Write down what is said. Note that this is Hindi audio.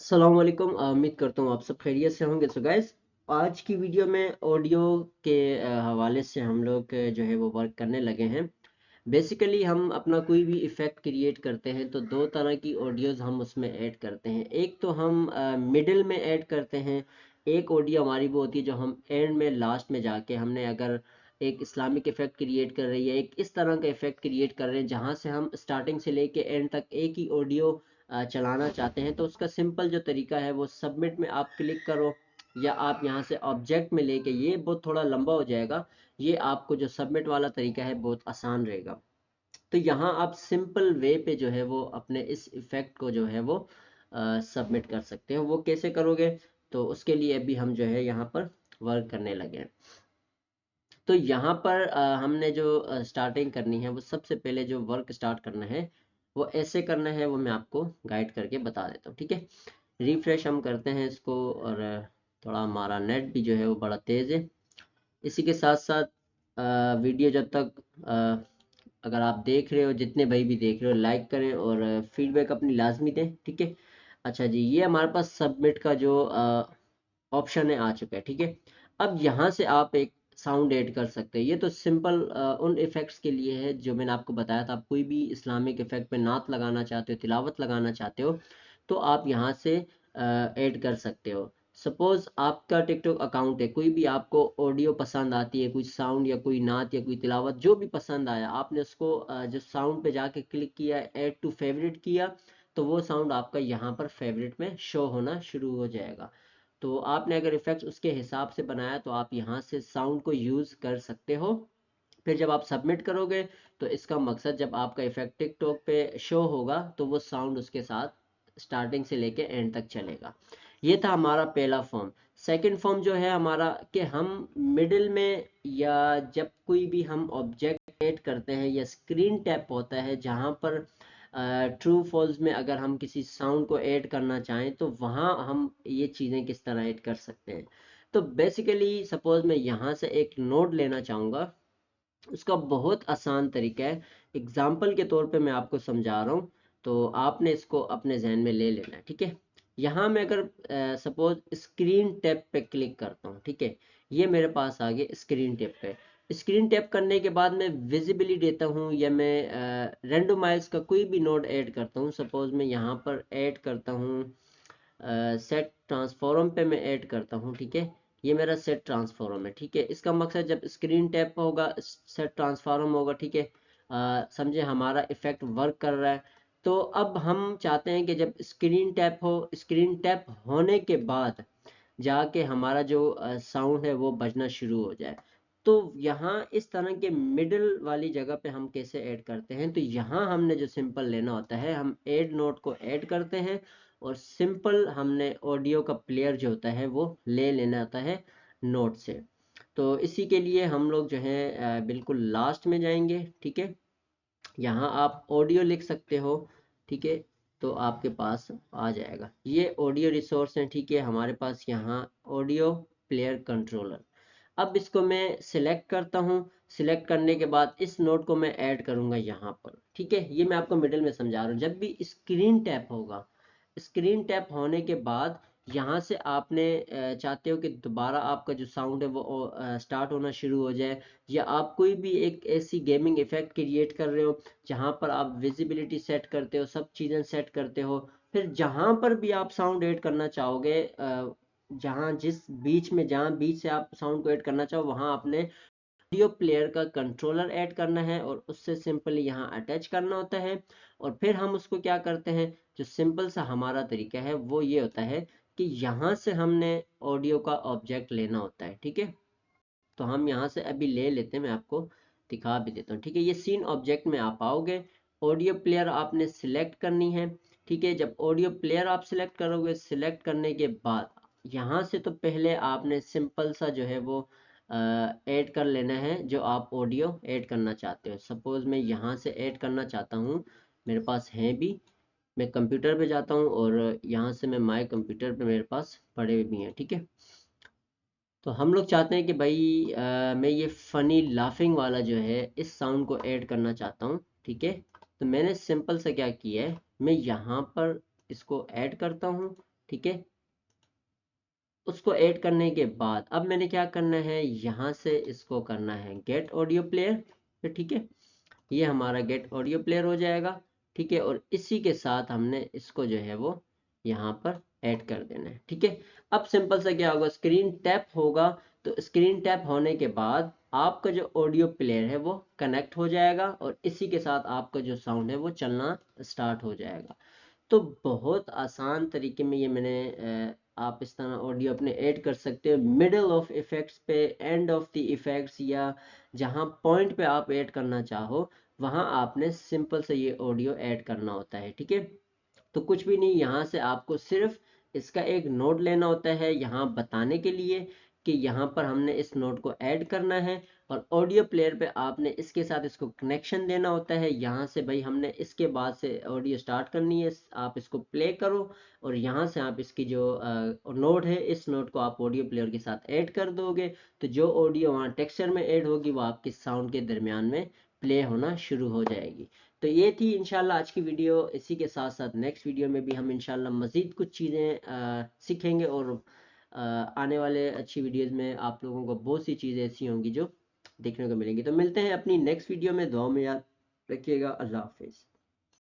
अस्सलाम वालेकुम। उम्मीद करता हूँ आप सब खैरियत से होंगे। सो गाइस, आज की वीडियो में ऑडियो के हवाले से हम लोग जो है वो वर्क करने लगे हैं। बेसिकली हम अपना कोई भी इफ़ेक्ट क्रिएट करते हैं तो दो तरह की ऑडियोज़ हम उसमें ऐड करते हैं। एक तो हम मिडिल में ऐड करते हैं, एक ऑडियो हमारी वो होती है जो हम एंड में लास्ट में जाके हमने अगर एक इस्लामिक इफ़ेक्ट क्रिएट कर रही है, एक इस तरह का इफ़ेक्ट क्रिएट कर रहे हैं जहाँ से हम स्टार्टिंग से लेके एंड तक एक ही ऑडियो चलाना चाहते हैं। तो उसका सिंपल जो तरीका है वो सबमिट में आप क्लिक करो या आप यहाँ से ऑब्जेक्ट में लेके, ये बहुत थोड़ा लंबा हो जाएगा। ये आपको जो सबमिट वाला तरीका है बहुत आसान रहेगा। तो यहाँ आप सिंपल वे पे जो है वो अपने इस इफ़ेक्ट को जो है वो सबमिट कर सकते हो। वो कैसे करोगे, तो उसके लिए अभी हम जो है यहाँ पर वर्क करने लगे हैं। तो यहाँ पर हमने जो स्टार्टिंग करनी है, वो सबसे पहले जो वर्क स्टार्ट करना है वो ऐसे करना है, वो मैं आपको गाइड करके बता देता हूँ। ठीक है, रिफ्रेश हम करते हैं इसको, और थोड़ा हमारा नेट भी जो है वो बड़ा तेज़ है। इसी के साथ साथ वीडियो जब तक अगर आप देख रहे हो, जितने भाई भी देख रहे हो, लाइक करें और फीडबैक अपनी लाजमी दें। ठीक है, अच्छा जी, ये हमारे पास सबमिट का जो ऑप्शन है आ चुका है। ठीक है, अब यहाँ से आप एक साउंड ऐड कर सकते हैं। ये तो सिंपल उन इफ़ेक्ट्स के लिए है जो मैंने आपको बताया था। आप कोई भी इस्लामिक इफ़ेक्ट पे नात लगाना चाहते हो, तिलावत लगाना चाहते हो, तो आप यहाँ से ऐड कर सकते हो। सपोज़ आपका टिकटॉक अकाउंट है, कोई भी आपको ऑडियो पसंद आती है, कोई साउंड या कोई नात या कोई तिलावत जो भी पसंद आया, आपने उसको जो साउंड पे जाके क्लिक किया, ऐड टू फेवरेट किया, तो वो साउंड आपका यहाँ पर फेवरेट में शो होना शुरू हो जाएगा। तो आपने अगर इफेक्ट्स उसके हिसाब से बनाया तो आप यहाँ से साउंड को यूज़ कर सकते हो। फिर जब आप सबमिट करोगे तो इसका मकसद, जब आपका इफेक्ट टिकटॉक पे शो होगा तो वो साउंड उसके साथ स्टार्टिंग से लेके एंड तक चलेगा। ये था हमारा पहला फॉर्म। सेकंड फॉर्म जो है हमारा, कि हम मिडिल में या जब कोई भी हम ऑब्जेक्ट ऐड करते हैं या स्क्रीन टैप होता है, जहाँ पर ट्रू फॉल्स में अगर हम किसी साउंड को ऐड करना चाहें तो वहाँ हम ये चीज़ें किस तरह ऐड कर सकते हैं। तो बेसिकली सपोज मैं यहाँ से एक नोट लेना चाहूँगा, उसका बहुत आसान तरीका है। एग्जाम्पल के तौर पे मैं आपको समझा रहा हूँ, तो आपने इसको अपने जहन में ले लेना है। ठीक है, यहाँ मैं अगर सपोज स्क्रीन टैप पे क्लिक करता हूँ, ठीक है, ये मेरे पास आ गया स्क्रीन टैप पे। स्क्रीन टैप करने के बाद मैं विजिबिलिटी देता हूँ या मैं रेंडोमाइज का कोई भी नोड ऐड करता हूँ। सपोज मैं यहाँ पर ऐड करता हूँ सेट ट्रांसफॉर्म पे मैं ऐड करता हूँ। ठीक है, ये मेरा सेट ट्रांसफॉर्म है। ठीक है, इसका मकसद जब स्क्रीन टैप होगा, सेट ट्रांसफॉर्म होगा, ठीक है, समझे हमारा इफेक्ट वर्क कर रहा है। तो अब हम चाहते हैं कि जब स्क्रीन टैप हो, स्क्रीन टैप होने के बाद जाके हमारा जो साउंड है वो बजना शुरू हो जाए। तो यहाँ इस तरह के मिडिल वाली जगह पे हम कैसे ऐड करते हैं, तो यहाँ हमने जो सिंपल लेना होता है, हम ऐड नोट को ऐड करते हैं और सिंपल हमने ऑडियो का प्लेयर जो होता है वो ले लेना होता है नोट से। तो इसी के लिए हम लोग जो है बिल्कुल लास्ट में जाएंगे। ठीक है, यहाँ आप ऑडियो लिख सकते हो। ठीक है, तो आपके पास आ जाएगा, ये ऑडियो रिसोर्स है। ठीक है, हमारे पास यहाँ ऑडियो प्लेयर कंट्रोलर। अब इसको मैं सिलेक्ट करता हूँ। सिलेक्ट करने के बाद इस नोट को मैं ऐड करूँगा यहाँ पर। ठीक है, ये मैं आपको मिडिल में समझा रहा हूँ। जब भी स्क्रीन टैप होगा, स्क्रीन टैप होने के बाद यहाँ से आपने चाहते हो कि दोबारा आपका जो साउंड है वो स्टार्ट होना शुरू हो जाए, या आप कोई भी एक ऐसी गेमिंग इफेक्ट क्रिएट कर रहे हो जहाँ पर आप विजिबिलिटी सेट करते हो, सब चीज़ें सेट करते हो, फिर जहाँ पर भी आप साउंड ऐड करना चाहोगे, जहाँ जिस बीच में, जहाँ बीच से आप साउंड को ऐड करना चाहो, वहाँ आपने ऑडियो प्लेयर का कंट्रोलर ऐड करना है और उससे सिंपली यहाँ अटैच करना होता है। और फिर हम उसको क्या करते हैं, जो सिंपल सा हमारा तरीका है वो ये होता है कि यहाँ से हमने ऑडियो का ऑब्जेक्ट लेना होता है। ठीक है, तो हम यहाँ से अभी ले लेते हैं, मैं आपको दिखा भी देता हूँ। ठीक है, ये सीन ऑब्जेक्ट में आप आओगे, ऑडियो प्लेयर आपने सिलेक्ट करनी है। ठीक है, जब ऑडियो प्लेयर आप सिलेक्ट करोगे, सिलेक्ट करने के बाद यहाँ से तो पहले आपने सिंपल सा जो है वो ऐड कर लेना है जो आप ऑडियो ऐड करना चाहते हो। सपोज मैं यहाँ से ऐड करना चाहता हूँ, मेरे पास है भी, मैं कंप्यूटर पे जाता हूँ और यहाँ से मैं माय कंप्यूटर पे मेरे पास पड़े हुए भी हैं। ठीक है, तो हम लोग चाहते हैं कि भाई मैं ये फ़नी लाफिंग वाला जो है इस साउंड को ऐड करना चाहता हूँ। ठीक है, तो मैंने सिंपल से क्या किया है, मैं यहाँ पर इसको ऐड करता हूँ। ठीक है। उसको ऐड करने के बाद अब मैंने क्या करना है, यहाँ से इसको करना है गेट ऑडियो प्लेयर, ठीक है। ये हमारा गेट ऑडियो प्लेयर हो जाएगा, ठीक है। और इसी के साथ हमने इसको जो है वो यहाँ पर ऐड कर देना है, ठीक है। अब सिंपल सा क्या होगा, स्क्रीन टैप होगा, तो स्क्रीन टैप होने के बाद आपका जो ऑडियो प्लेयर है वो कनेक्ट हो जाएगा और इसी के साथ आपका जो साउंड है वो चलना स्टार्ट हो जाएगा। तो बहुत आसान तरीके में ये मैंने आप इस तरह ऑडियो अपने ऐड कर सकते हो, मिडल ऑफ इफेक्ट्स पे, एंड ऑफ द इफेक्ट्स, या जहाँ पॉइंट पे आप ऐड करना चाहो वहाँ आपने सिंपल से ये ऑडियो ऐड करना होता है, ठीक है। तो कुछ भी नहीं, यहाँ से आपको सिर्फ इसका एक नोट लेना होता है यहाँ बताने के लिए कि यहाँ पर हमने इस नोट को ऐड करना है, और ऑडियो प्लेयर पे आपने इसके साथ इसको कनेक्शन देना होता है। यहाँ से भाई हमने इसके बाद से ऑडियो स्टार्ट करनी है, आप इसको प्ले करो और यहाँ से आप इसकी जो नोट है, इस नोट को आप ऑडियो प्लेयर के साथ ऐड कर दोगे, तो जो ऑडियो वहाँ टेक्सचर में ऐड होगी वो आपके साउंड के दरमियान में प्ले होना शुरू हो जाएगी। तो ये थी इंशाल्लाह आज की वीडियो। इसी के साथ साथ नेक्स्ट वीडियो में भी हम इंशाल्लाह मज़ीद कुछ चीज़ें सीखेंगे, और आने वाले अच्छी वीडियोज़ में आप लोगों को बहुत सी चीज़ें ऐसी होंगी जो देखने को मिलेंगी। तो मिलते हैं अपनी नेक्स्ट वीडियो में, दुआ में याद रखिएगा। अल्लाह हाफिज़।